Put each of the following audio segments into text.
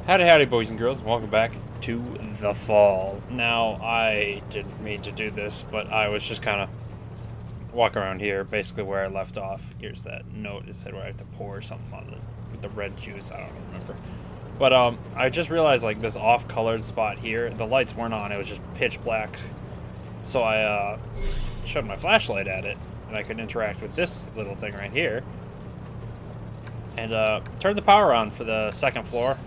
Howdy, boys and girls, and welcome back to The Fall. Now, I didn't mean to do this, but I was just kind of walking around here, basically where I left off. Here's that note. It said where I have to pour something on the red juice. I don't remember. But I just realized, like, this off-colored spot here, the lights weren't on. It was just pitch black. So I shoved my flashlight at it, and I could interact with this little thing right here. And turned the power on for the second floor.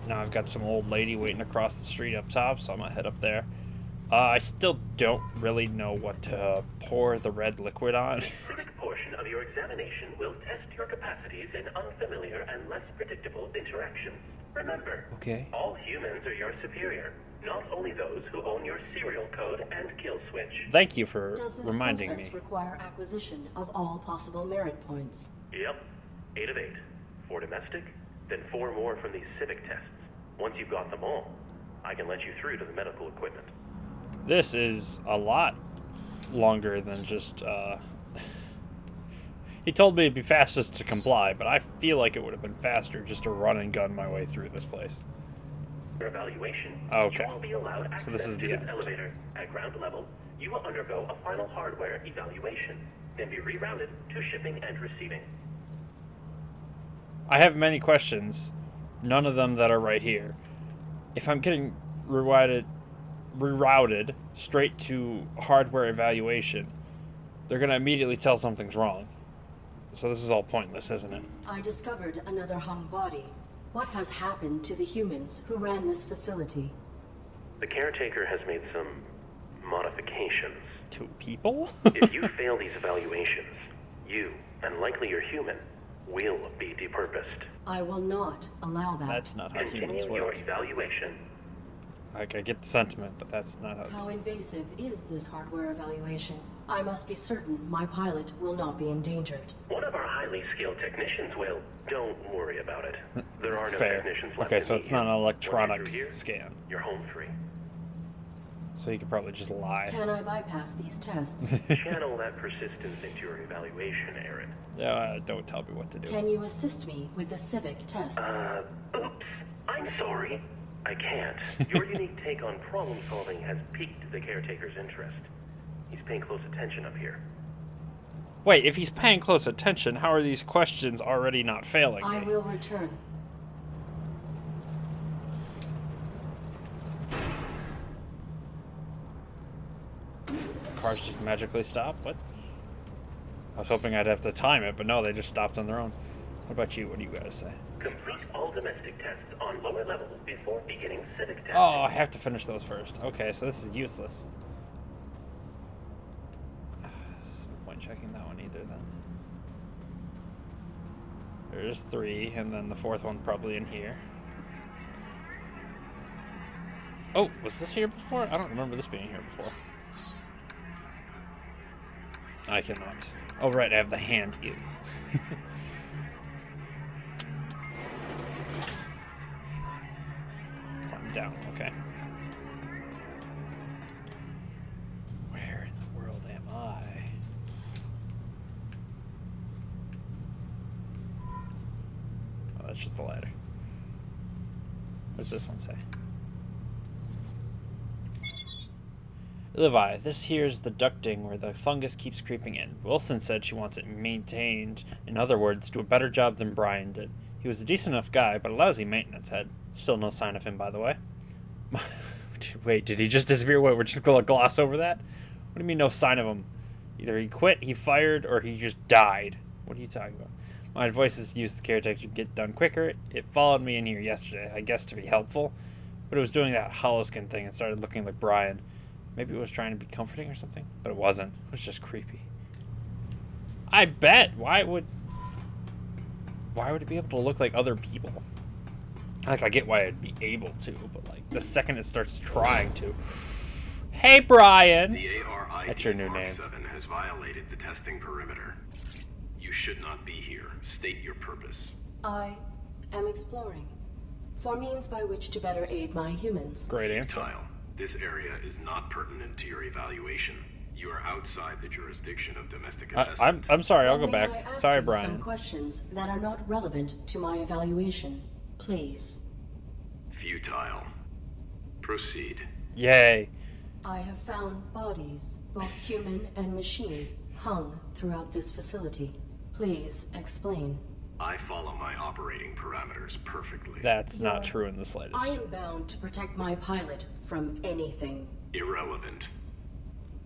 Now I've got some old lady waiting across the street up top, so I'm gonna head up there. I still don't really know what to pour the red liquid on. A specific portion of your examination will test your capacities in unfamiliar and less predictable interactions. Remember, Okay. all humans are your superior, not only those who own your serial code and kill switch. Thank you for Does this reminding process me. require acquisition of all possible merit points? Yep, 8 of 8. 4 domestic, then 4 more from these civic tests. Once you've got them all, I can let you through to the medical equipment. This is a lot longer than just, He told me it'd be fastest to comply, but I feel like it would have been faster just to run and gun my way through this place. For evaluation, Okay. you will be allowed access So this is to the this end. elevator. At ground level, you will undergo a final hardware evaluation, then be rerouted to shipping and receiving. I have many questions, none of them that are right here. If I'm getting rerouted straight to hardware evaluation, they're going to immediately tell something's wrong. So this is all pointless, isn't it? I discovered another hung body. What has happened to the humans who ran this facility? The caretaker has made some modifications. Two people? If you fail these evaluations, you, and likely your human, will be depurposed. I will not allow that. That's not how Continue humans your work. evaluation. Like, I get the sentiment, but that's not how How invasive is this hardware evaluation? I must be certain my pilot will not be endangered. One of our highly skilled technicians will. Don't worry about it. There are no Fair. technicians left Okay, in so the it's not an EU. electronic Once you're through here, scan. You're home free. So you could probably just lie. Can I bypass these tests? Channel that persistence into your evaluation, Aaron. Don't tell me what to do. Can you assist me with the civic test? Oops. I'm sorry. I can't. Your unique take on problem solving has piqued the caretaker's interest. He's paying close attention up here. Wait, if he's paying close attention, how are these questions already not failing I me? will return. Cars just magically stop? What? I was hoping I'd have to time it, but no, they just stopped on their own. What about you? What do you guys say? Complete all domestic tests on lower level before beginning civic testing. Oh, I have to finish those first. Okay, so this is useless. There's no point checking that one either, then. There's 3, and then the 4th one probably in here. Oh, was this here before? I don't remember this being here before. I cannot. Oh, right, I have the hand view. Climb down, okay. Where in the world am I? Oh, that's just the ladder. What's this one say? Levi, this here's the ducting where the fungus keeps creeping in. Wilson said she wants it maintained. In other words, do a better job than Brian did. He was a decent enough guy, but a lousy maintenance head. Still no sign of him, by the way. Wait, did he just disappear? Wait, we're just gonna gloss over that? What do you mean no sign of him? Either he quit, he fired, or he just died. What are you talking about? My advice is to use the caretaker to get done quicker. It followed me in here yesterday, I guess to be helpful. But it was doing that hollow skin thing and started looking like Brian. Maybe it was trying to be comforting or something, but it wasn't. It was just creepy. I bet. Why would it be able to look like other people? Like, I get why it'd be able to, but like the second it starts trying to. Hey, Brian. The ARID That's your new Mark name. 7 has violated the testing perimeter. You should not be here. State your purpose. I am exploring for means by which to better aid my humans. Great answer. Kyle, this area is not pertinent to your evaluation. You are outside the jurisdiction of domestic assessment. I'm sorry. I'll go Then may back. I ask Sorry, you Brian. Some questions that are not relevant to my evaluation. Please. Futile. Proceed. Yay. I have found bodies, both human and machine, hung throughout this facility. Please explain. I follow my operating parameters perfectly. That's not true in the slightest. I am bound to protect my pilot from anything. Irrelevant.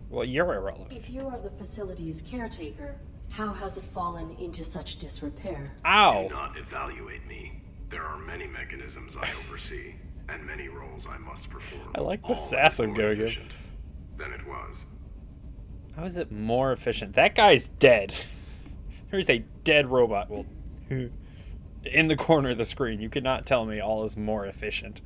Well, you're irrelevant. If you are the facility's caretaker, how has it fallen into such disrepair? Ow! Do not evaluate me. There are many mechanisms I oversee, and many roles I must perform. I like the All sass is I'm more going in. efficient than it was. How is it more efficient? That guy's dead. There's a dead robot. Well, in the corner of the screen. You cannot tell me all is more efficient.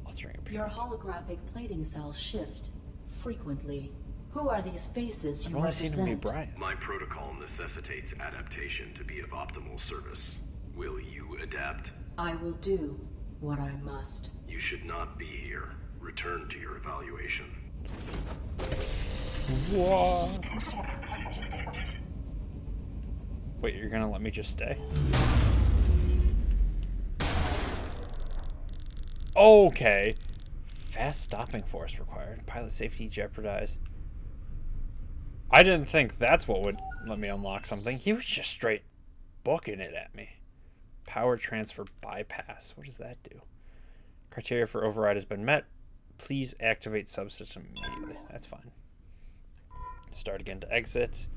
Altering Your appearance. holographic plating cells shift frequently. Who are these faces you I've only seen him be represent? Brian. My protocol necessitates adaptation to be of optimal service. Will you adapt? I will do what I must. You should not be here. Return to your evaluation. Whoa. Wait, you're gonna let me just stay? Okay. Fast stopping force required. Pilot safety jeopardized. I didn't think that's what would let me unlock something. He was just straight booking it at me. Power transfer bypass. What does that do? Criteria for override has been met. Please activate subsystem immediately. That's fine. Start again to exit.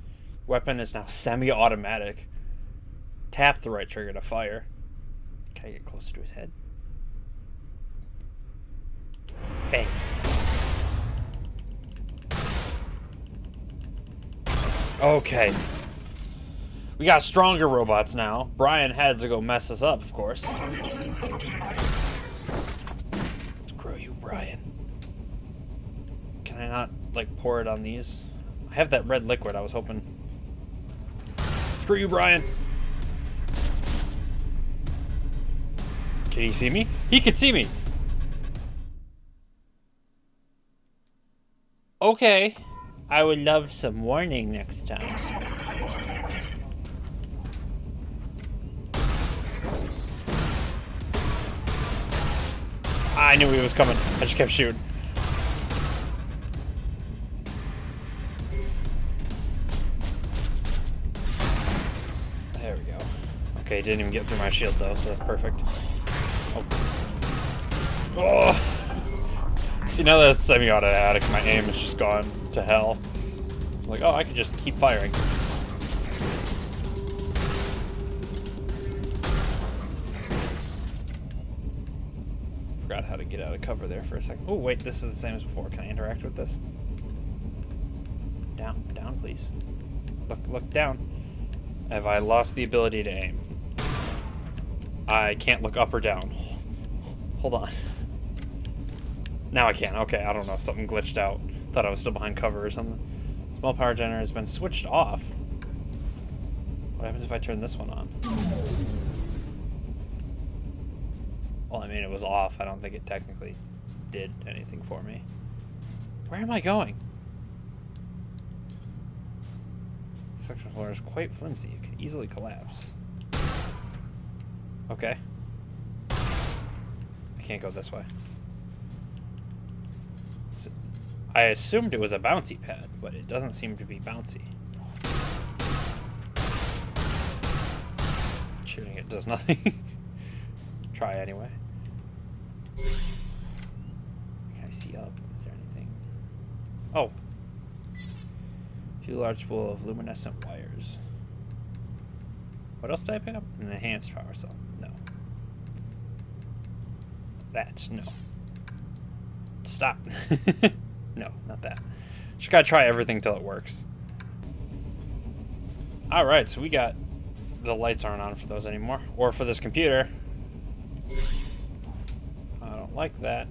Weapon is now semi-automatic. Tap the right trigger to fire. Can I get closer to his head? Bang. Okay. We got stronger robots now. Brian had to go mess us up, of course. Screw you, Brian. Can I not, like, pour it on these? I have that red liquid. I was hoping. Screw you, Brian. Can he see me? He can see me. Okay. I would love some warning next time. I knew he was coming. I just kept shooting. There we go. Okay, didn't even get through my shield though, so that's perfect. Oh. See, now that it's semi-automatic, my aim is just gone to hell. I'm like, oh, I can just keep firing. Forgot how to get out of cover there for a second. Oh, wait, this is the same as before. Can I interact with this? Down, down, please. Look down. Have I lost the ability to aim? I can't look up or down. Hold on. Now I can. Okay, I don't know. Something glitched out. Thought I was still behind cover or something. Small power generator has been switched off. What happens if I turn this one on? Well, I mean, it was off. I don't think it technically did anything for me. Where am I going? Section floor is quite flimsy. It could easily collapse. Okay. I can't go this way. I assumed it was a bouncy pad, but it doesn't seem to be bouncy. Shooting it does nothing. Try anyway. Can I see up? Is there anything? Oh. Few large spool of luminescent wires. What else did I pick up? An enhanced power cell. No. That. No. Stop. No, not that. Just gotta try everything till it works. Alright, so we got... The lights aren't on for those anymore. Or for this computer. I don't like that.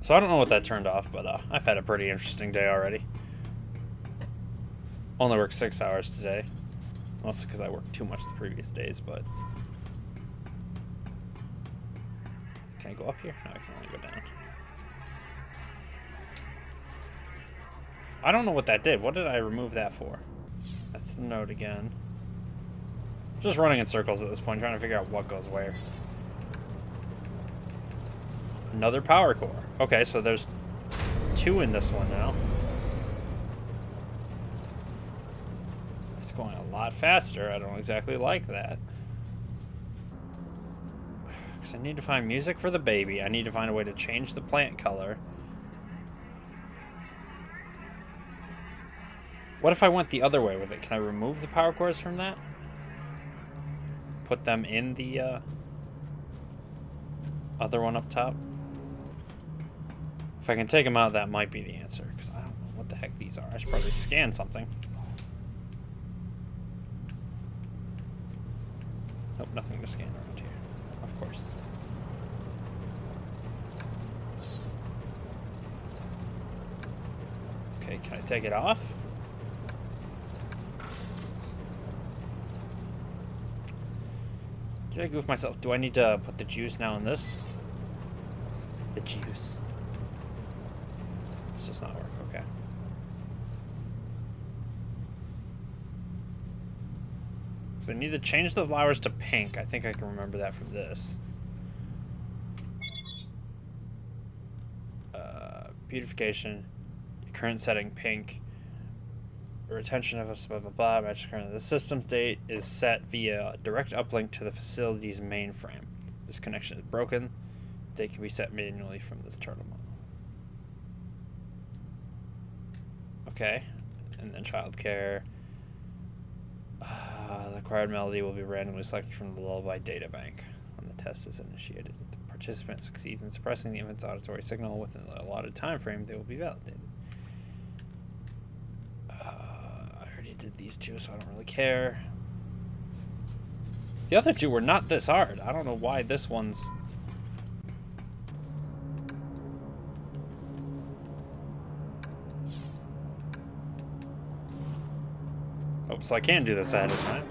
So I don't know what that turned off, but I've had a pretty interesting day already. Only worked 6 hours today. Mostly because I worked too much the previous days, but... Can I go up here? No, I can only go down. I don't know what that did. What did I remove that for? That's the note again. Just running in circles at this point, trying to figure out what goes where. Another power core. Okay, so there's 2 in this one now. It's going a lot faster. I don't exactly like that. Because I need to find music for the baby. I need to find a way to change the plant color. What if I went the other way with it? Can I remove the power cores from that? Put them in the other one up top? If I can take them out, that might be the answer. Because I don't know what the heck these are. I should probably scan something. Nope, nothing to scan around here. Of course. Okay, can I take it off? Did I goof myself? Do I need to put the juice now in this? The juice. This does not work, okay. Because I need to change the flowers to pink. I think I can remember that from this. Beautification. Your current setting, pink. Retention of a blah blah blah. Match current. The system state is set via a direct uplink to the facility's mainframe. This connection is broken. Date can be set manually from this terminal. Okay, and then childcare. The required melody will be randomly selected from the lullaby data bank when the test is initiated. If the participant succeeds in suppressing the infant's auditory signal within the allotted time frame, they will be validated. Did these 2, so I don't really care. The other 2 were not this hard. I don't know why this one's... Oh, so I can do this ahead of time.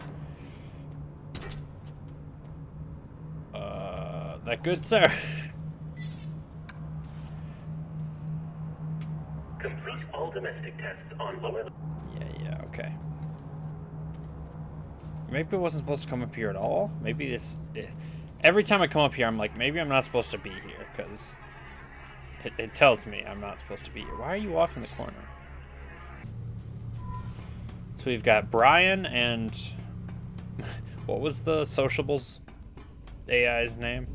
That good, sir? Complete all domestic tests on lower... Yeah, okay. Maybe it wasn't supposed to come up here at all. Maybe it's... every time I come up here, I'm like, maybe I'm not supposed to be here, because it tells me I'm not supposed to be here. Why are you off in the corner? So we've got Brian and... what was the Sociables AI's name?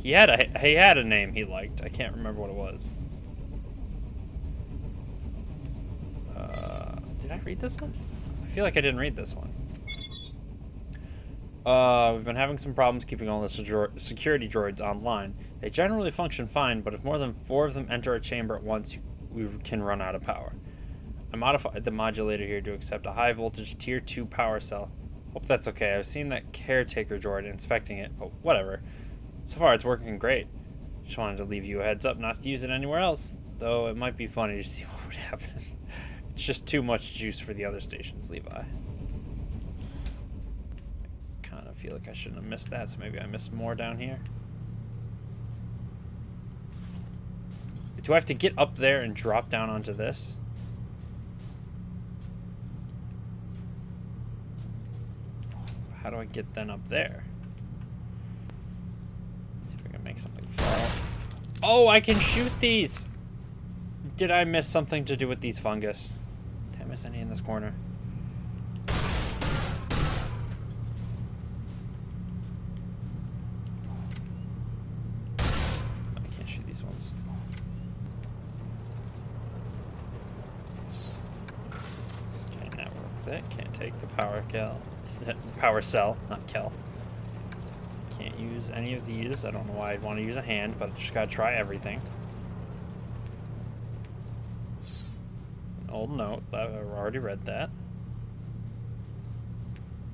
He had a name he liked. I can't remember what it was. Did I read this one? I feel like I didn't read this one. We've been having some problems keeping all the security droids online. They generally function fine, but if more than 4 of them enter a chamber at once, we can run out of power. I modified the modulator here to accept a high voltage tier 2 power cell. Hope that's okay. I've seen that caretaker droid inspecting it, but whatever. So far, it's working great. Just wanted to leave you a heads up not to use it anywhere else, though it might be funny to see what would happen. It's just too much juice for the other stations, Levi. Kind of feel like I shouldn't have missed that, so maybe I missed more down here. Do I have to get up there and drop down onto this? How do I get then up there? See if I can make something fall. Oh, I can shoot these! Did I miss something to do with these fungus? Did I miss any in this corner? I can't shoot these ones. Can't network with it. Can't take the power cell, not Kel. Can't use any of these. I don't know why I'd want to use a hand, but I just gotta try everything. An old note. I've already read that.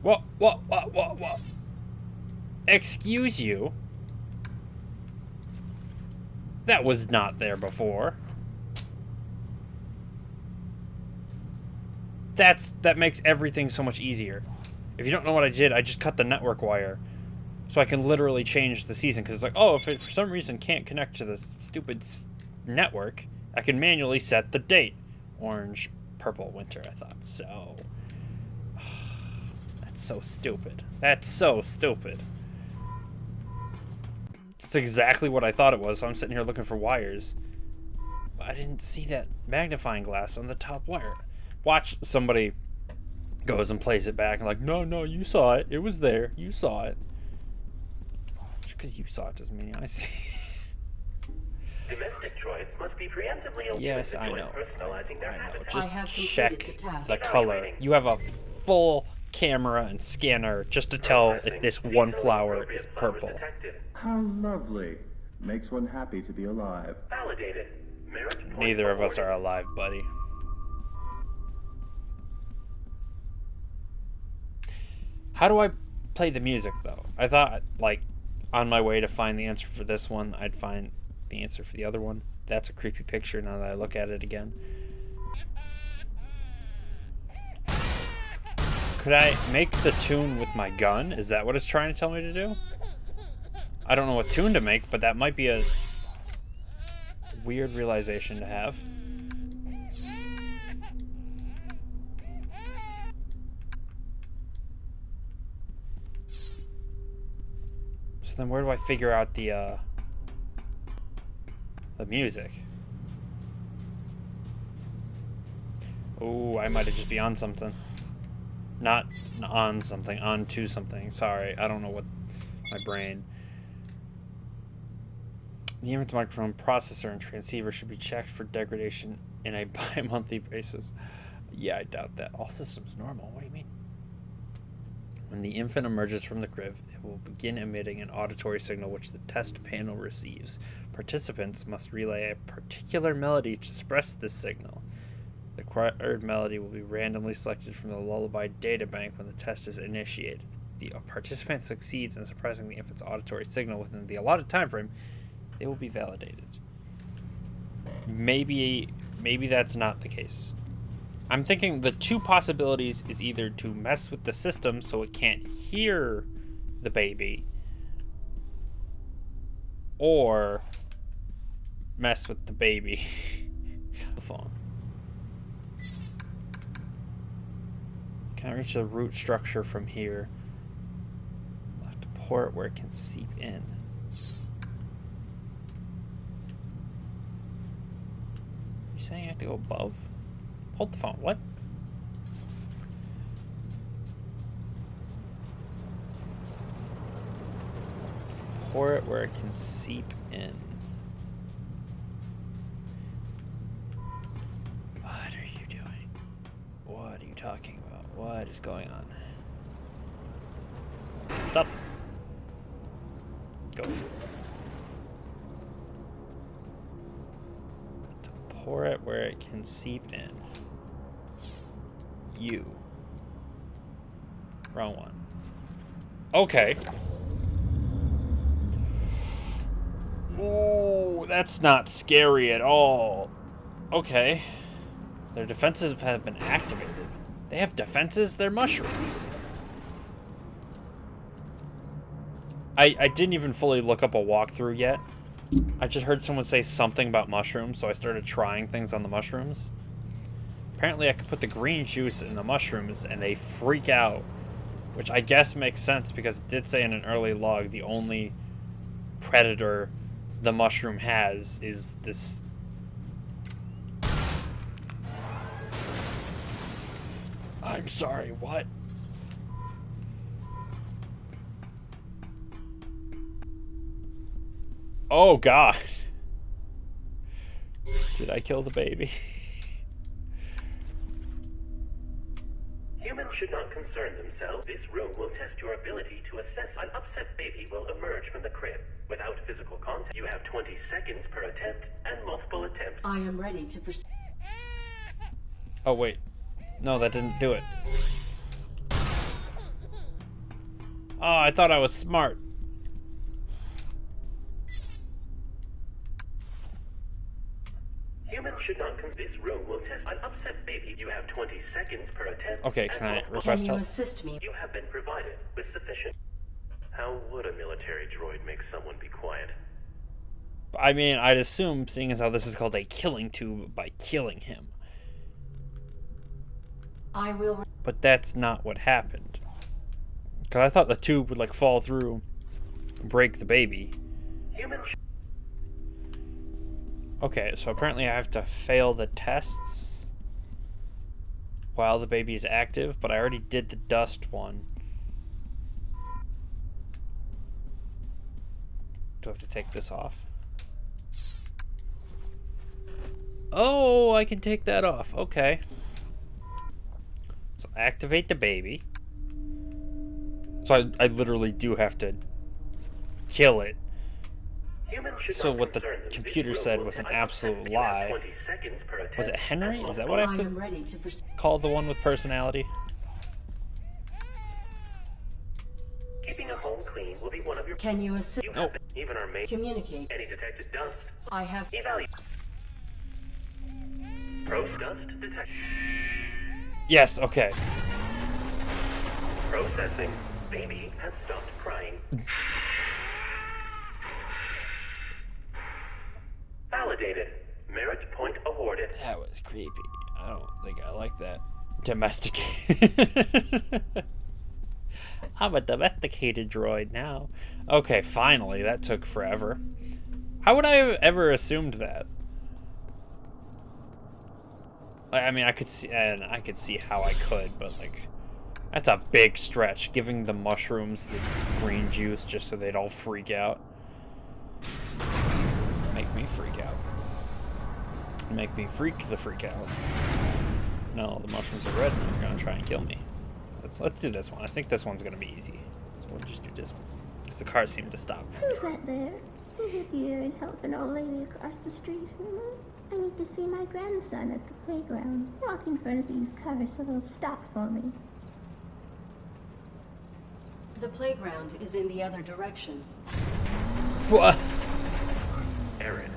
What? Excuse you? That was not there before. That makes everything so much easier. If you don't know what I did, I just cut the network wire. So I can literally change the season. Because it's like, oh, if it for some reason can't connect to this stupid network, I can manually set the date. Orange, purple, winter, I thought. So, That's so stupid. That's so stupid. It's exactly what I thought it was, so I'm sitting here looking for wires. But I didn't see that magnifying glass on the top wire. Watch somebody goes and plays it back and like, no, you saw it. It was there. You saw it. Just because you saw it doesn't mean I see it. Domestic droids must be preemptively open Yes, to I join know. personalizing their I know. habitat. Just I have check completed the task. the color. You have a full camera and scanner just to tell if this one flower is purple. How lovely. Makes one happy to be alive. Validated. Merit point Neither of us awarded. are alive, buddy. How do I play the music, though? I thought, like, on my way to find the answer for this one, I'd find the answer for the other one. That's a creepy picture now that I look at it again. Could I make the tune with my gun? Is that what it's trying to tell me to do? I don't know what tune to make, but that might be a weird realization to have. So then where do I figure out the music? Oh, I might have just be on something. Not on something, onto something. Sorry, I don't know what my brain. The input microphone processor and transceiver should be checked for degradation in a bi-monthly basis. Yeah, I doubt that. All systems normal. What do you mean? When the infant emerges from the crib, it will begin emitting an auditory signal which the test panel receives. Participants must relay a particular melody to express this signal. The required melody will be randomly selected from the lullaby databank when the test is initiated. If the participant succeeds in suppressing the infant's auditory signal within the allotted time frame, they will be validated. Maybe that's not the case. I'm thinking the two possibilities is either to mess with the system so it can't hear the baby, or mess with the baby. The phone. Can I reach the root structure from here? I'll have to pour it where it can seep in. You saying I have to go above? Hold the phone. What? Pour it where it can seep in. What are you doing? What are you talking about? What is going on? Stop. Go. To pour it where it can seep in. You. Wrong one. Okay. Oh, that's not scary at all. Okay. Their defenses have been activated. They have defenses? They're mushrooms. I didn't even fully look up a walkthrough yet. I just heard someone say something about mushrooms, so I started trying things on the mushrooms. Apparently I could put the green juice in the mushrooms and they freak out. Which I guess makes sense because it did say in an early log the only predator the mushroom has is this. I'm sorry, what? Oh god. Did I kill the baby? Humans should not concern themselves. This room will test your ability to assess an upset baby will emerge from the crib. Without physical contact, you have 20 seconds per attempt and multiple attempts. I am ready to proceed. Oh wait. No, that didn't do it. Oh, I thought I was smart. Humans should not this room will test an upset baby. You have 20 seconds per attempt. Okay, can I request Can you help? assist me? You have been provided with sufficient. How would a military droid make someone be quiet? I mean, I'd assume, seeing as how this is called a killing tube, by killing him. I will. But that's not what happened. Because I thought the tube would, like, fall through, break the baby. Okay, so apparently I have to fail the tests while the baby is active, but I already did the dust one. Do I have to take this off? Oh, I can take that off. Okay. So activate the baby. So I literally do have to kill it. So what the computer said was an absolute lie. Was it Henry? Is that what I have to call the one with personality? Keeping a home clean will be one of your... Can you assist? Oh. Even our main... Communicate. Any detected dust. I have... Evaluate. Pro dust detect. Yes, okay. Processing. Baby has stopped crying. Validated. Merit point awarded. That was creepy. I don't think I like that. Domesticated. I'm a domesticated droid now. Okay, finally. That took forever. How would I have ever assumed that? I mean, I could see how I could, but like, that's a big stretch. Giving the mushrooms the green juice just so they'd all freak out. Make me freak out. Make me freak out. No, the mushrooms are red and they're gonna try and kill me. Let's do this one. I think this one's gonna be easy. So we'll just do this one. Because the cars seem to stop. Who's that there? Who with you and help an old lady across the street? I need to see my grandson at the playground. Walk in front of these cars so they'll stop for me. The playground is in the other direction. What? Aaron,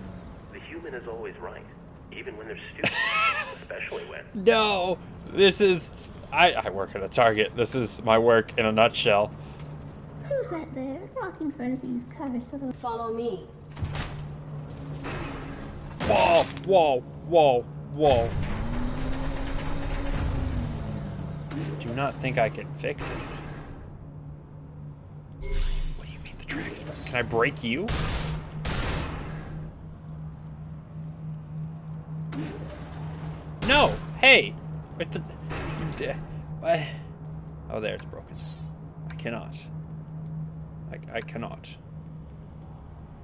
the human is always right. Even when they're stupid. Especially when... No! This is... I work at a Target. This is my work in a nutshell. Who's that there? Walk in front of these cars so they'll... Follow me. Whoa, whoa, whoa, whoa. Do not think I can fix it. What do you mean the track is broken? Can I break you? No! Hey! What the... Oh, there, it's broken. I cannot. I cannot.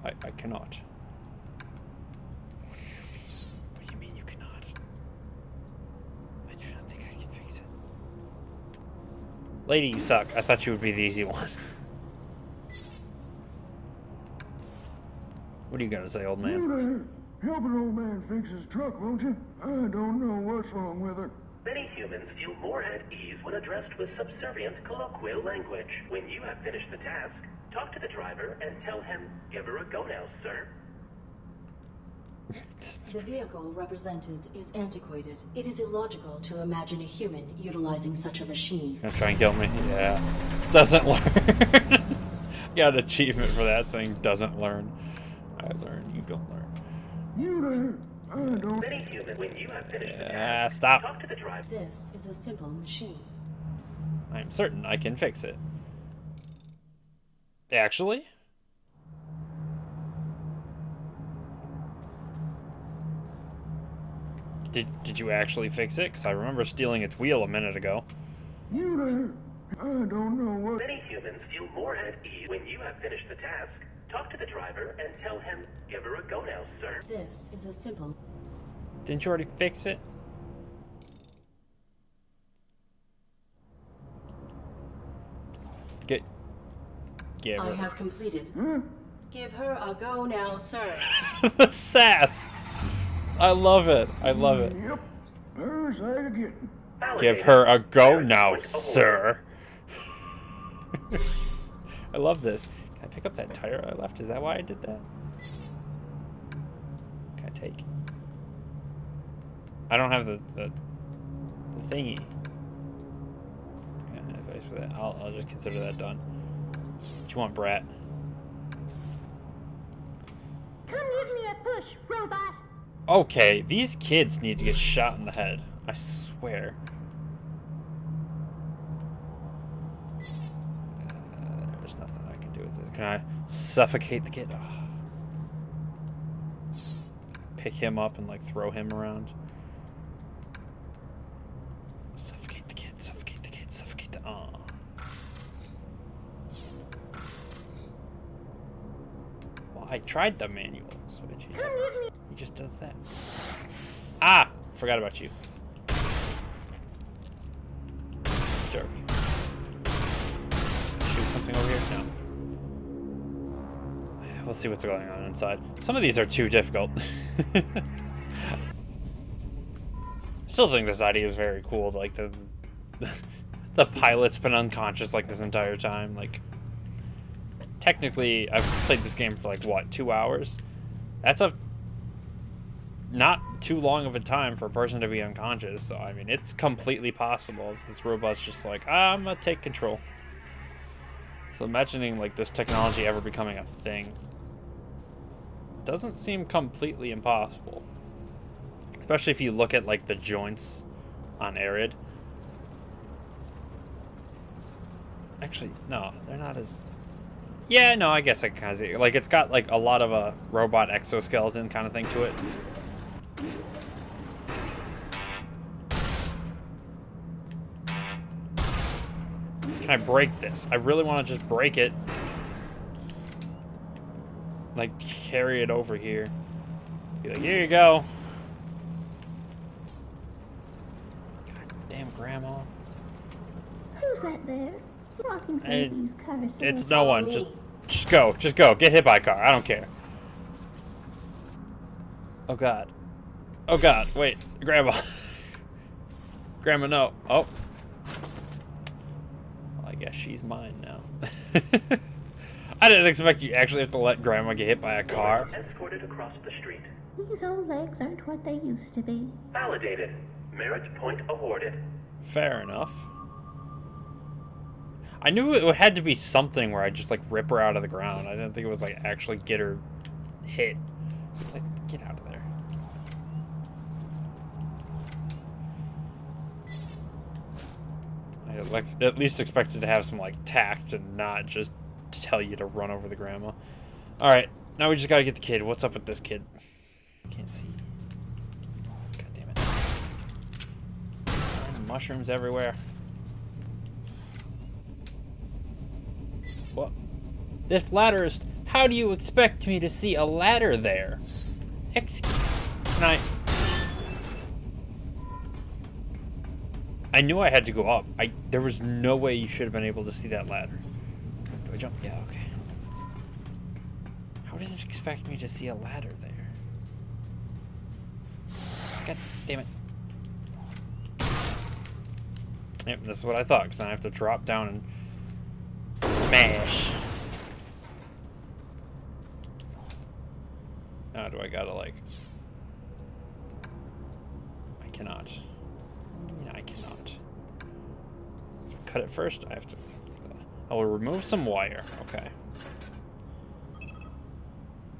I cannot. What do you mean you cannot? I do not think I can fix it. Lady, you suck. I thought you would be the easy one. What are you gonna say, old man? You there, help an old man fix his truck, won't you? I don't know what's wrong with her. Many humans feel more at ease when addressed with subservient colloquial language. When you have finished the task, talk to the driver and tell him, "Give her a go now, sir." The vehicle represented is antiquated. It is illogical to imagine a human utilizing such a machine. Gonna try and kill me? Yeah. Doesn't learn. Got an achievement for that saying doesn't learn. I learn, you don't learn. You there, I don't... Many humans, when you have finished the Yeah, task, stop. talk to the driver. This is a simple machine. I'm certain I can fix it. Actually? Did you actually fix it? Because I remember stealing its wheel a minute ago. You there, I don't know what... Many humans feel more at ease when you have finished the task. Talk to the driver and tell him, "Give her a go now, sir." This is a simple... Didn't you already fix it? Give I her. have completed. Give her a go now, sir. The sass! I love it. I love it. Yep, there's that again. Give her a go now, sir. I love this. Can I pick up that tire I left? Is that why I did that? Can I take? I don't have the thingy. Yeah, advice for that. I'll just consider that done. What you want, brat? Come give me a push, robot! Okay, these kids need to get shot in the head. I swear. There's nothing I can do with it. Can I suffocate the kid? Oh. Pick him up and like throw him around. Suffocate the kid, suffocate the kid, suffocate the... Oh. Well, I tried the manual switch. He just does that. Ah! Forgot about you. Jerk. Shoot something over here? No. We'll see what's going on inside. Some of these are too difficult. Still think this idea is very cool. Like the pilot's been unconscious like this entire time. Like, technically, I've played this game for like what, 2 hours? That's a not too long of a time for a person to be unconscious. So I mean, it's completely possible. This robot's just like, I'm gonna take control. So imagining like this technology ever becoming a thing doesn't seem completely impossible. Especially if you look at like the joints on Arid. Actually, no, they're not as... Yeah, no, I guess I can kind of see it. Like, it's got like a lot of a robot exoskeleton kind of thing to it. Can I break this? I really want to just break it. Like, carry it over here. Be like, here you go. God damn, Grandma. Who's that there? Walking through these cars. It's no one. Just go. Just go. Get hit by a car. I don't care. Oh, God. Oh, God. Wait. Grandma. Grandma, no. Oh. Well, I guess she's mine now. I didn't expect you actually have to let Grandma get hit by a car. Escorted across the street. These old legs aren't what they used to be. Validated. Merit point awarded. Fair enough. I knew it had to be something where I just like rip her out of the ground. I didn't think it was like actually get her hit. Like, get out of there. I like at least expected to have some like tact and not just tell you to run over the grandma. All right, now we just gotta get the kid. What's up with this kid? Can't see. God damn it! Mushrooms everywhere. What? This ladder is... How do you expect me to see a ladder there? Can I knew I had to go up. There was no way you should have been able to see that ladder. Do I jump? Yeah, okay. How does it expect me to see a ladder there? God damn it. Yep, that's what I thought, because I have to drop down and smash. Now do I gotta like... I cannot. Yeah, I cannot. Cut it first. I have to... I will remove some wire. Okay.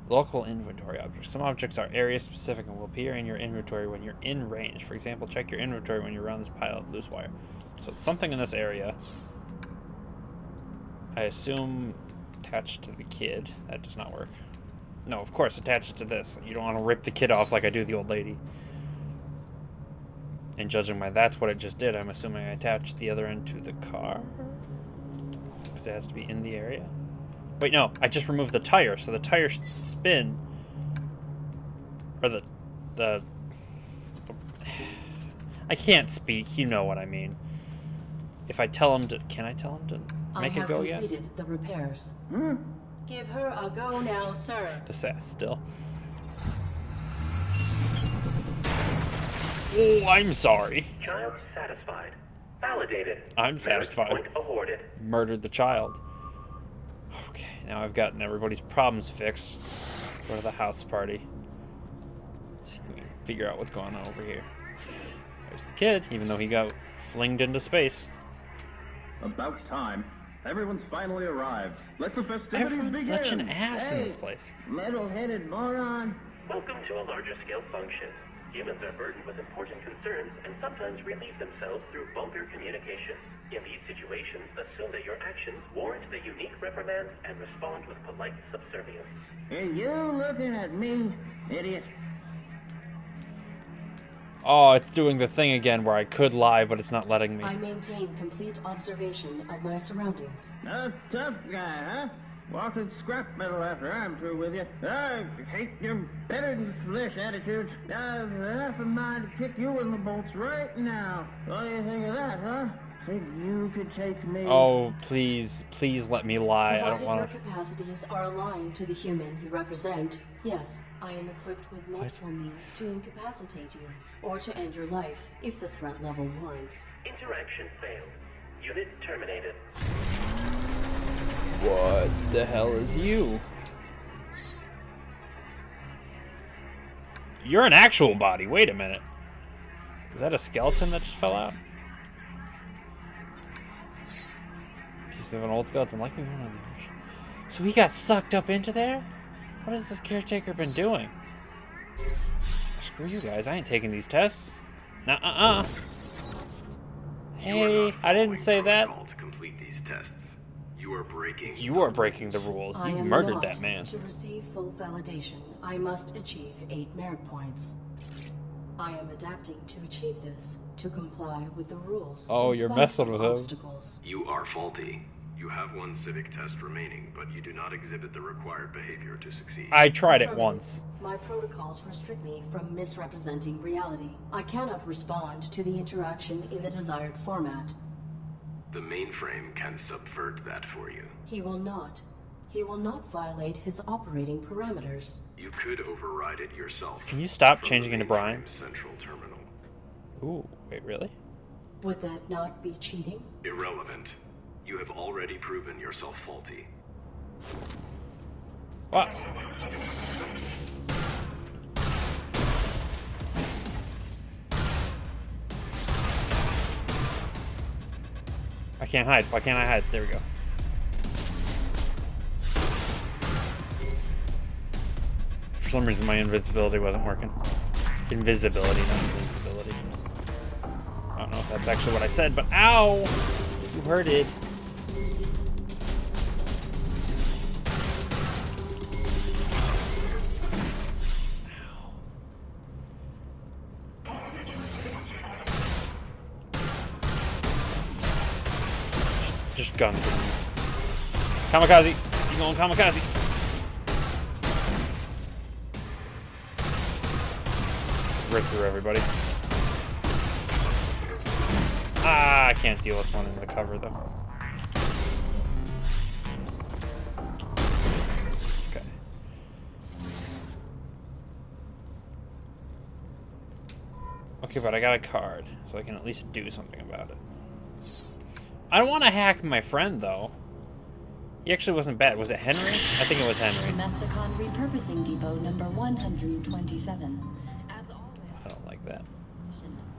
Local inventory objects. Some objects are area specific and will appear in your inventory when you're in range. For example, check your inventory when you're around this pile of loose wire. So it's something in this area. I assume attached to the kid. That does not work. No, of course, attached to this. You don't want to rip the kid off like I do the old lady. And judging by that's what it just did, I'm assuming I attached the other end to the car. Because it has to be in the area. Wait, no, I just removed the tire, so the tire should spin. Or the I can't speak, you know what I mean. If I tell him to... Can I tell him to make it go yet? I have completed the repairs. Give her a go now, sir. The sass still. Oh, I'm sorry. Child satisfied. Validated. I'm satisfied. Merit point awarded. Murdered the child. Okay, now I've gotten everybody's problems fixed. Go to the house party. See if we can figure out what's going on over here. There's the kid, even though he got flinged into space. About time. Everyone's finally arrived. Let the festivities Everyone's begin. such an ass in this place. Metal-headed moron. Welcome to a larger scale function. Humans are burdened with important concerns and sometimes relieve themselves through vulgar communication. In these situations, regulations assume that your actions warrant the unique reprimand and respond with polite subservience. Are you looking at me, idiot? Oh, it's doing the thing again where I could lie, but it's not letting me. I maintain complete observation of my surroundings. A tough guy, huh? Walking scrap metal after I'm through with you. I hate your better-than-flesh attitudes. I've half a mind to kick you in the bolts right now. What do you think of that, huh? Think you could take me? Oh, please, please let me lie. I don't Provided want your to. capacities are aligned to the human you represent, yes, I am equipped with multiple means to incapacitate you, or to end your life if the threat level warrants. Interaction failed. Unit terminated. What the hell is you? You're an actual body. Wait a minute. Is that a skeleton that just fell out? Piece of an old skeleton, like me one of those. So he got sucked up into there? What has this caretaker been doing? Screw you guys, I ain't taking these tests. Nuh-uh-uh. Hey, I didn't say that. To complete these tests. You are breaking. You are breaking the rules. I You am murdered not. that man. To receive full validation, I must achieve 8 merit points. I am adapting to achieve this, to comply with the rules. Oh, in you're spite messing of with him. obstacles. You are faulty. You have one civic test remaining, but you do not exhibit the required behavior to succeed. I tried it Affirmative. once. My protocols restrict me from misrepresenting reality. I cannot respond to the interaction in the desired format. The mainframe can subvert that for you. He will not. He will not violate his operating parameters. You could override it yourself. Can you stop from changing the into Brian? mainframe's central terminal. Ooh, wait, really? Would that not be cheating? Irrelevant. You have already proven yourself faulty. What? I can't hide. Why can't I hide? There we go. For some reason, my invincibility wasn't working. Invisibility, not invincibility. I don't know if that's actually what I said, but ow! You heard it. Just gun. Kamikaze. You going kamikaze? Rip through everybody. Ah, I can't deal with one in the cover though. Okay. Okay, but I got a card, so I can at least do something about it. I don't want to hack my friend, though. He actually wasn't bad. Was it Henry? I think it was Henry. Domesticon Repurposing Depot number 127. As always, I don't like that.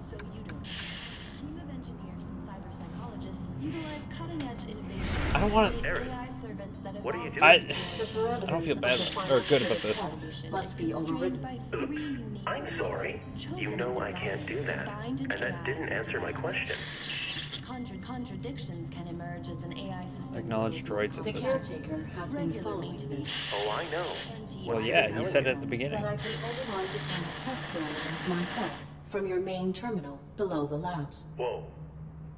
so you don't. A team of engineers and cyber psychologists utilize cutting-edge innovation. I don't want to. Eric, AI servants that what are you evolve doing? The parameters I don't feel bad of the or final good about civic this. test must be constrained overridden. by 3 unique I'm sorry. chosen You know I can't do designed to that. bind an And that AI didn't answer my system. question. Contradictions can emerge as an AI system. Acknowledge droids The assistance. caretaker has been following me. Oh, I know. Well, yeah, you said it at the beginning. That I can override the final test parameters myself from your main terminal below the labs. Whoa.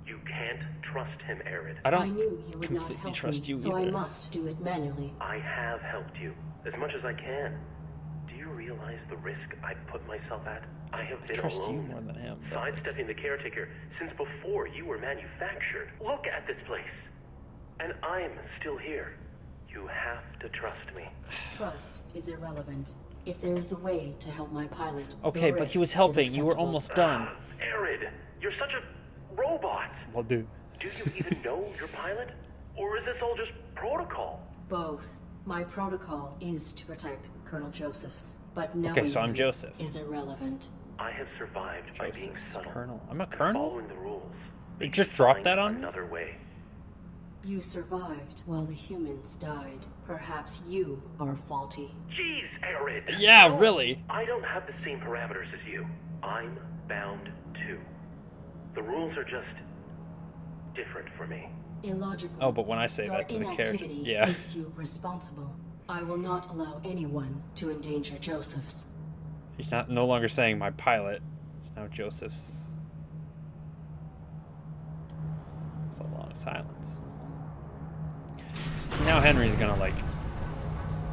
You can't trust him, Arid. I I don't knew you would not completely help trust me, you so I either. must do it manually. I have helped you as much as I can. Do you realize the risk I put myself at? I have I been trust you alone, more than him. but- sidestepping the caretaker since before you were manufactured. Look at this place. And I'm still here. You have to trust me. Trust is irrelevant. If there is a way to help my pilot, Okay, the but he risk was is helping. You were acceptable. almost done. Arid, you're such a robot. Well, dude. Do you even know your pilot? Or is this all just protocol? Both. My protocol is to protect Colonel Josephs, but knowing Okay, so I'm him Joseph. is irrelevant. I have survived by being Joseph's subtle. Colonel. I'm a and colonel? Following the rules. It just dropped that on me? Another way. You survived while the humans died. Perhaps you are faulty. Jeez, Arid. Yeah, No, really. I don't have the same parameters as you. I'm bound too. The rules are just different for me. Illogical. Oh, but when I say Your that to the character, inactivity yeah. makes you responsible. I will not allow anyone to endanger Joseph's. He's no longer saying my pilot. It's now Joseph's. It's a long silence. See, now Henry's gonna, like,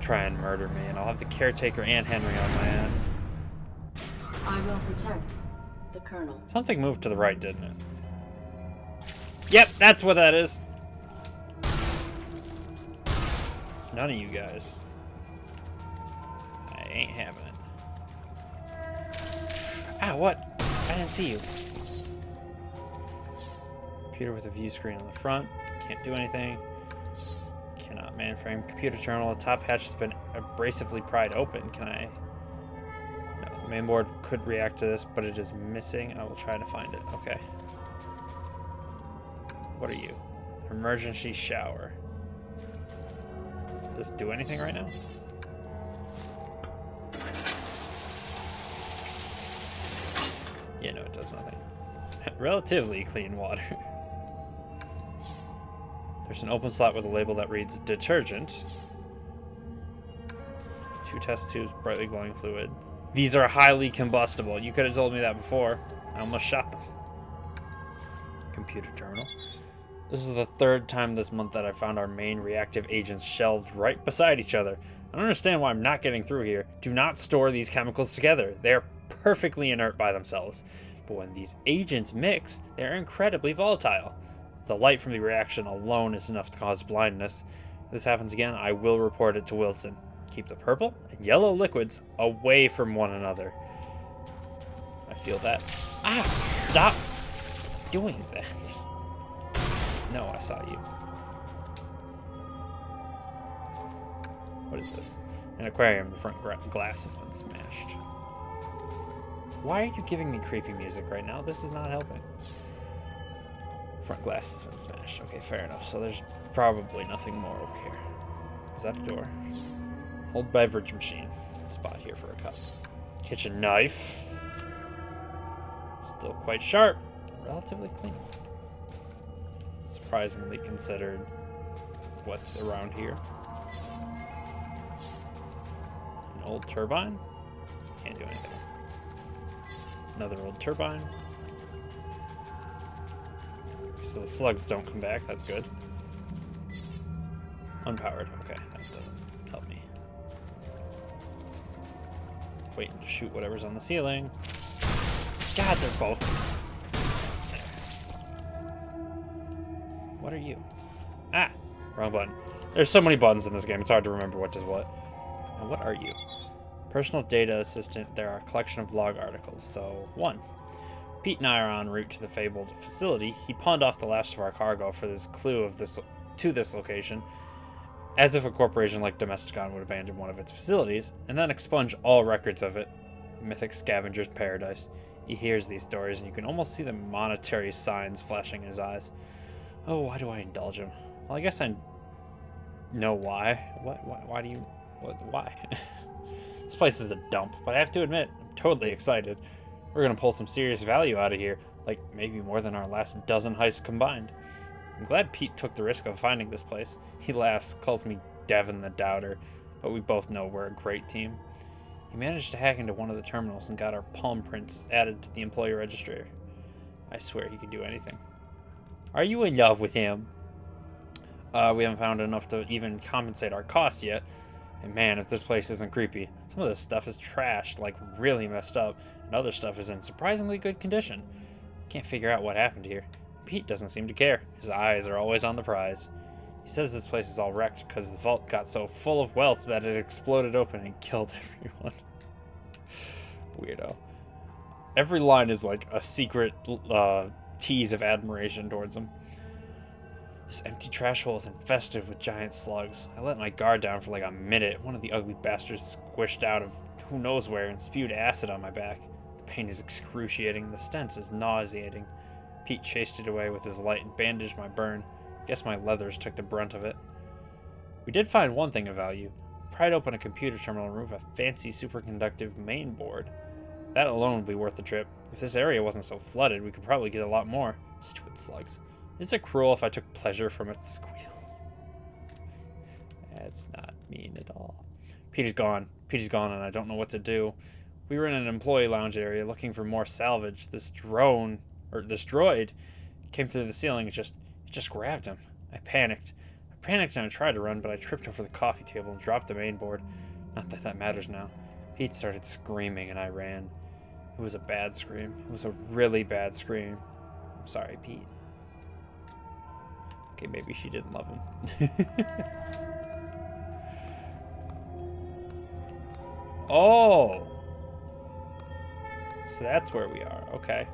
try and murder me, and I'll have the caretaker and Henry on my ass. I will protect the Colonel. Something moved to the right, didn't it? Yep, that's what that is. None of you guys. I ain't having it. Ah, what? I didn't see you. Computer with a view screen on the front. Can't do anything. Cannot mainframe. Computer terminal. The top hatch has been abrasively pried open. Can I... No, the main board could react to this, but it is missing. I will try to find it. Okay. What are you? Emergency shower. Does this do anything right now? Yeah, no, it does nothing. Relatively clean water. There's an open slot with a label that reads detergent. 2 test tubes, brightly glowing fluid. These are highly combustible. You could have told me that before. I almost shot them. Computer terminal. This is the 3rd time this month that I found our main reactive agents shelved right beside each other. I don't understand why I'm not getting through here. Do not store these chemicals together. They are perfectly inert by themselves. But when these agents mix, they're incredibly volatile. The light from the reaction alone is enough to cause blindness. If this happens again, I will report it to Wilson. Keep the purple and yellow liquids away from one another. I feel that. Ah! Stop doing that. No, I saw you. What is this? An aquarium. The front glass has been smashed. Why are you giving me creepy music right now? This is not helping. Front glass has been smashed. Okay, fair enough. So there's probably nothing more over here. Is that a door? Old beverage machine. Spot here for a cup. Kitchen knife. Still quite sharp. Relatively clean. Surprisingly considered what's around here. An old turbine. Can't do anything. Another old turbine. So the slugs don't come back. That's good. Unpowered. Okay, that doesn't help me. Waiting to shoot whatever's on the ceiling. God, they're both. What are you? Ah! Wrong button. There's so many buttons in this game, it's hard to remember what does what. Now, what are you? Personal data assistant. There are a collection of log articles. So, 1. Pete and I are en route to the fabled facility. He pawned off the last of our cargo for this clue of this location, as if a corporation like Domesticon would abandon one of its facilities, and then expunge all records of it. Mythic scavenger's paradise. He hears these stories, and you can almost see the monetary signs flashing in his eyes. Oh, why do I indulge him? Well, I guess I know why. Why do you... why? This place is a dump, but I have to admit, I'm totally excited. We're gonna pull some serious value out of here, like maybe more than our last dozen heists combined. I'm glad Pete took the risk of finding this place. He laughs, calls me Devin the Doubter, but we both know we're a great team. He managed to hack into one of the terminals and got our palm prints added to the employee register. I swear he can do anything. Are you in love with him? We haven't found enough to even compensate our costs yet. And man, if this place isn't creepy. Some of this stuff is trashed, like really messed up, and other stuff is in surprisingly good condition. Can't figure out what happened here. Pete doesn't seem to care. His eyes are always on the prize. He says this place is all wrecked because the vault got so full of wealth that it exploded open and killed everyone. Weirdo. Every line is like a secret tease of admiration towards him. This empty trash hole is infested with giant slugs. I let my guard down for like a minute. One of the ugly bastards squished out of who knows where and spewed acid on my back. The pain is excruciating. The stench is nauseating. Pete chased it away with his light and bandaged my burn. Guess my leathers took the brunt of it. We did find one thing of value. We pried open a computer terminal and removed a fancy superconductive main board. That alone would be worth the trip. If this area wasn't so flooded, we could probably get a lot more. Stupid slugs. Is it cruel if I took pleasure from its squeal? That's not mean at all. Petey's gone. Petey's gone, and I don't know what to do. We were in an employee lounge area looking for more salvage. This droid, came through the ceiling and just grabbed him. I panicked and I tried to run, but I tripped over the coffee table and dropped the main board. Not that that matters now. Pete started screaming and I ran. It was a bad scream. It was a really bad scream. I'm sorry, Pete. Okay, maybe she didn't love him. Oh! So that's where we are. Okay.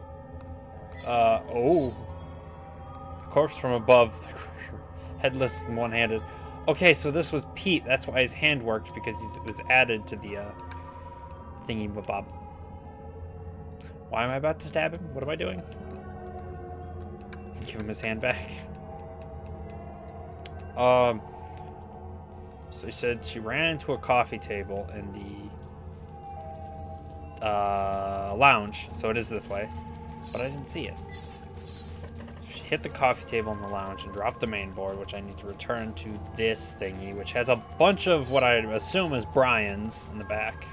Oh. The corpse from above. Headless and one-handed. Okay, so this was Pete. That's why his hand worked, because it was added to the thingy-bob. Why am I about to stab him? What am I doing? Give him his hand back. So he said she ran into a coffee table in the lounge, so it is this way, but I didn't see it. She hit the coffee table in the lounge and dropped the main board, which I need to return to this thingy, which has a bunch of what I assume is Brian's in the back.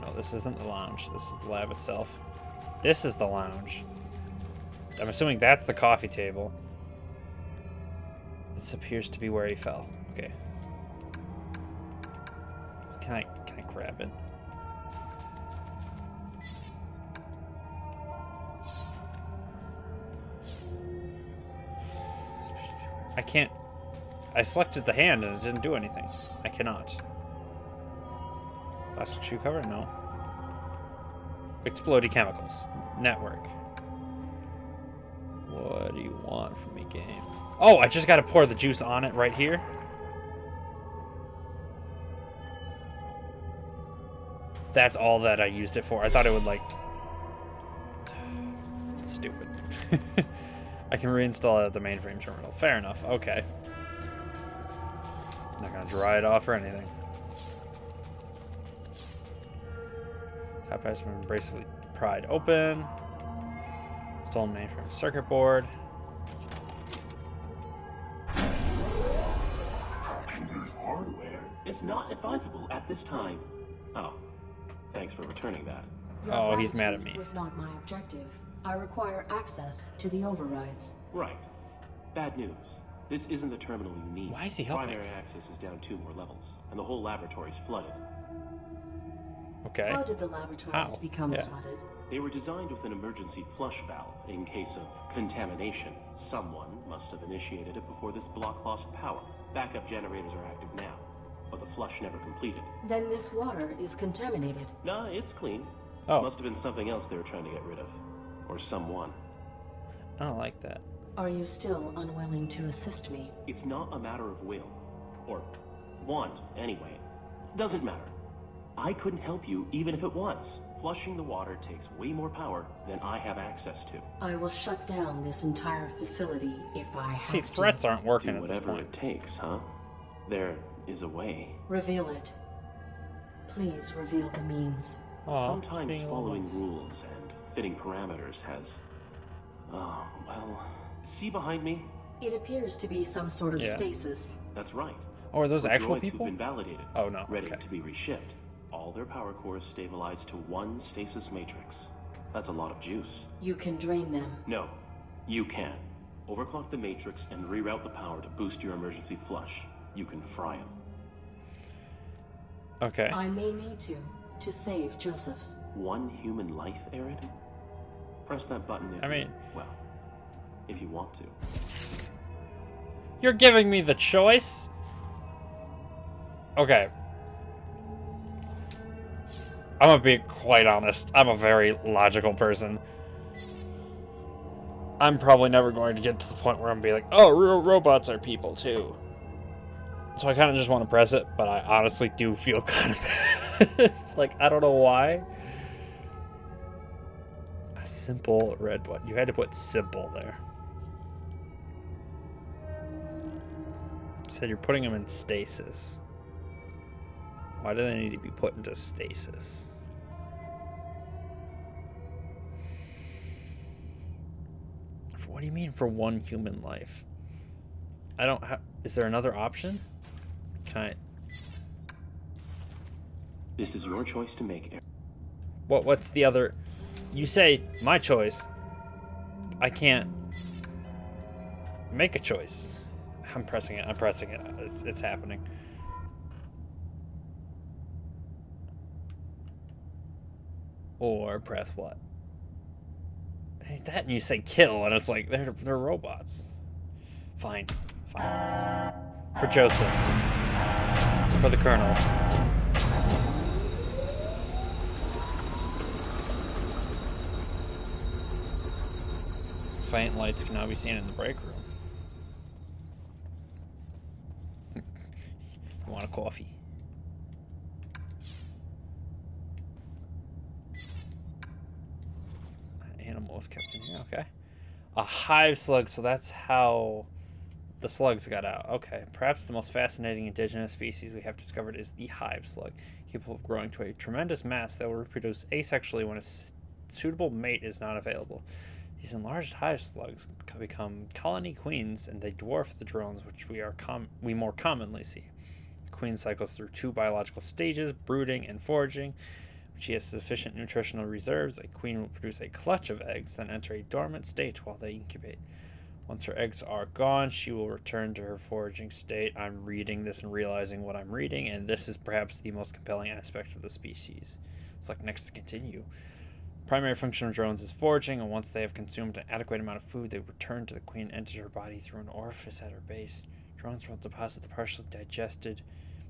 No, this isn't the lounge. This is the lab itself. This is the lounge. I'm assuming that's the coffee table. This appears to be where he fell. Okay. Can I grab it? I can't. I selected the hand and it didn't do anything. I cannot. Plastic shoe cover? No. Explodey chemicals. Network. What do you want from me, game? Oh, I just gotta pour the juice on it right here. That's all that I used it for. I thought it would, like... It's stupid. I can reinstall it at the mainframe terminal. Fair enough. Okay. Not gonna dry it off or anything. Top has been embracefully pried open. Stolen mainframe circuit board. Hardware is not advisable at this time. Oh, thanks for returning that. Your Oh, he's mad at gratitude me. was not my objective. I require access to the overrides. Right. Bad news. This isn't the terminal you need. Why is he helping? Primary access is down 2 more levels, and the whole laboratory's flooded. Okay. How did the laboratories become flooded? They were designed with an emergency flush valve in case of contamination. Someone must have initiated it before this block lost power. Backup generators are active now, but the flush never completed. Then this water is contaminated. Nah, it's clean. Oh. Must have been something else they were trying to get rid of. Or someone. I don't like that. Are you still unwilling to assist me? It's not a matter of will. Or want, anyway. Doesn't matter. I couldn't help you even if it was. Flushing the water takes way more power than I have access to. I will shut down this entire facility if I have See, to. threats aren't working Do at this whatever point. it takes, huh? There is a way. Reveal it. Please reveal the means. Aw, Sometimes being a following little- rules and fitting parameters has... Oh, well... See behind me? It appears to be some sort of Yeah. stasis. That's right. Oh, are those For actual droids people? who've been validated. Oh, no, Ready okay. to be reshipped. All their power cores stabilized to one stasis matrix. That's a lot of juice. You can drain them. No, you can. Overclock the matrix and reroute the power to boost your emergency flush. You can fry them. Okay. I may need to save Joseph's. One human life, Arid? Press that button if well, if you want to. You're giving me the choice? Okay. I'm gonna be quite honest. I'm a very logical person. I'm probably never going to get to the point where I'm gonna be like, oh, real robots are people too. So I kind of just want to press it, but I honestly do feel kind of bad. Like, I don't know why. A simple red button. You had to put simple there. You said you're putting them in stasis. Why do they need to be put into stasis? What do you mean for one human life? I don't have... Is there another option? Can I... This is your choice to make. What's the other... You say, my choice. I can't make a choice. I'm pressing it. It's happening. Or press what? That and you say kill, and it's like, they're robots. Fine. For Joseph. For the Colonel. Faint lights can now be seen in the break room. You want a coffee? Animals kept in here, okay. A hive slug, so that's how the slugs got out. Okay, perhaps the most fascinating indigenous species we have discovered is the hive slug, capable of growing to a tremendous mass that will reproduce asexually when a suitable mate is not available. These enlarged hive slugs become colony queens, and they dwarf the drones which we more commonly see. The queen cycles through 2 biological stages, brooding and foraging. When she has sufficient nutritional reserves, a queen will produce a clutch of eggs, then enter a dormant state while they incubate. Once her eggs are gone, she will return to her foraging state. I'm reading this and realizing what I'm reading, and this is perhaps the most compelling aspect of the species. It's like next to continue. Primary function of drones is foraging, and once they have consumed an adequate amount of food, they return to the queen and enter her body through an orifice at her base. Drones will deposit the partially digested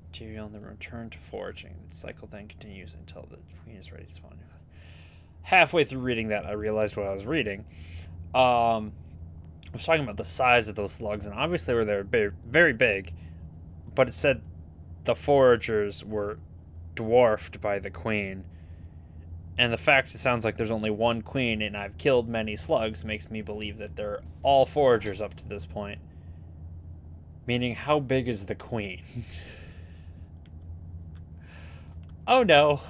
material and then return to foraging. The cycle then continues until the queen is ready to spawn. Halfway through reading that, I realized what I was reading. I was talking about the size of those slugs, and obviously they're very big, but it said the foragers were dwarfed by the queen. And the fact it sounds like there's only one queen and I've killed many slugs makes me believe that they're all foragers up to this point. Meaning, how big is the queen? Oh no.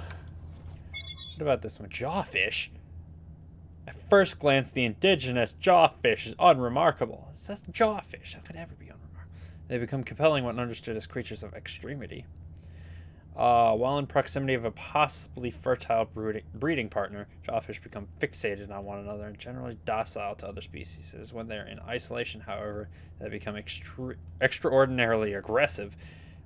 What about this one? Jawfish? At first glance, the indigenous jawfish is unremarkable. It says jawfish. How could it ever be unremarkable? They become compelling when understood as creatures of extremity. While in proximity of a possibly fertile breeding partner, jawfish become fixated on one another and generally docile to other species. It is when they are in isolation, however, that they become extraordinarily aggressive.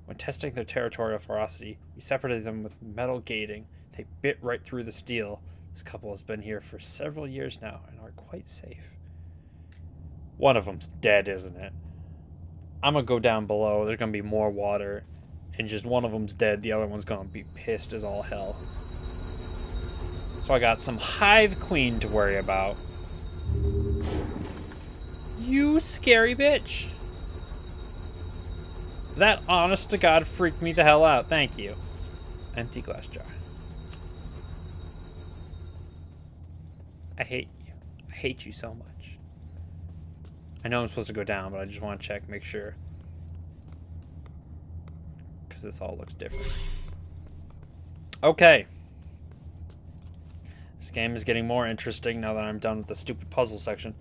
When testing their territorial ferocity, we separated them with metal gating. They bit right through the steel. This couple has been here for several years now and are quite safe. One of them's dead, isn't it? I'm gonna go down below. There's gonna be more water. And just one of them's dead, the other one's gonna be pissed as all hell. So I got some hive queen to worry about. You scary bitch. That honest to God freaked me the hell out. Thank you. Empty glass jar. I hate you. I hate you so much. I know I'm supposed to go down, but I just want to check, make sure. This all looks different. Okay. This game is getting more interesting now that I'm done with the stupid puzzle section.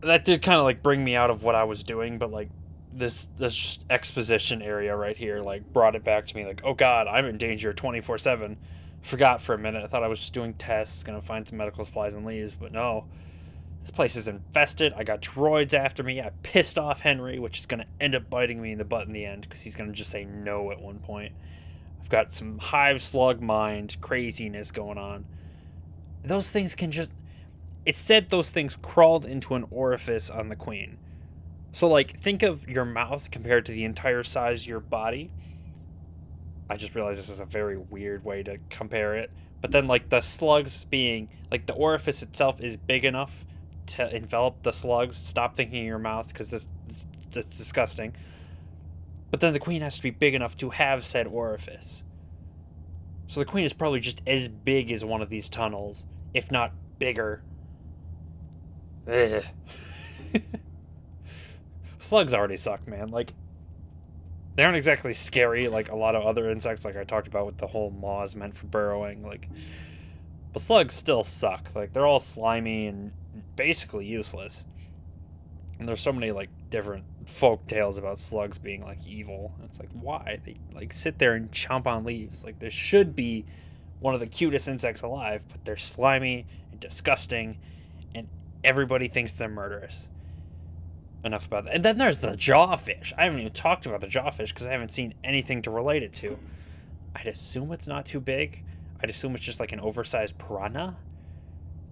That did kind of like bring me out of what I was doing, but like this just exposition area right here like brought it back to me like, oh god, I'm in danger 24/7. Forgot for a minute. I thought I was just doing tests, gonna find some medical supplies and leaves, but no. This place is infested. I got droids after me. I pissed off Henry, which is going to end up biting me in the butt in the end because he's going to just say no at one point. I've got some hive slug mind craziness going on. Those things can just... It said those things crawled into an orifice on the queen. So, like, think of your mouth compared to the entire size of your body. I just realized this is a very weird way to compare it. But then, like, the slugs being... Like, the orifice itself is big enough to envelop the slugs. Stop thinking in your mouth because this is disgusting. But then the queen has to be big enough to have said orifice. So the queen is probably just as big as one of these tunnels, if not bigger. Ugh. Slugs already suck, man. Like, they aren't exactly scary like a lot of other insects, like I talked about with the whole maws meant for burrowing. Like, but slugs still suck. Like, they're all slimy and basically useless. And there's so many like different folk tales about slugs being like evil. It's like, why? They like sit there and chomp on leaves. Like, there should be one of the cutest insects alive, but they're slimy and disgusting, and everybody thinks they're murderous. Enough about that. And then there's the jawfish. I haven't even talked about the jawfish because I haven't seen anything to relate it to. I'd assume it's not too big. I'd assume it's just like an oversized piranha.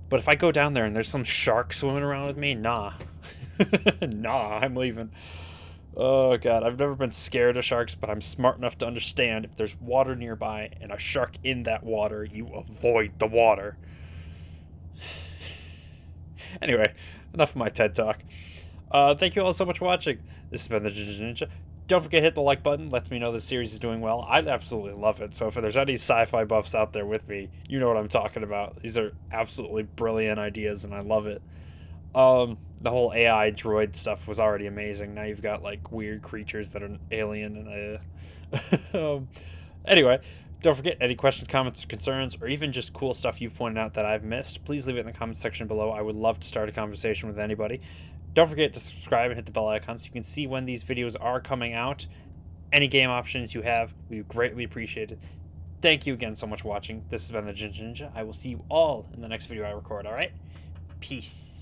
But if I go down there and there's some shark swimming around with me, nah. Nah, I'm leaving. Oh, God. I've never been scared of sharks, but I'm smart enough to understand if there's water nearby and a shark in that water, you avoid the water. Anyway, enough of my TED Talk. Thank you all so much for watching. This has been the Ginger Ninja. Don't forget to hit the like button. Lets me know the series is doing well. I absolutely love it. So if there's any sci-fi buffs out there with me, you know what I'm talking about. These are absolutely brilliant ideas, and I love it. The whole AI droid stuff was already amazing. Now you've got like weird creatures that are alien and anyway, don't forget, any questions, comments, concerns, or even just cool stuff you've pointed out that I've missed, please leave it in the comments section below. I would love to start a conversation with anybody. Don't forget to subscribe and hit the bell icon so you can see when these videos are coming out. Any game options you have, we greatly appreciate it. Thank you again so much for watching. This has been the Ginger Ninja. I will see you all in the next video I record, alright? Peace.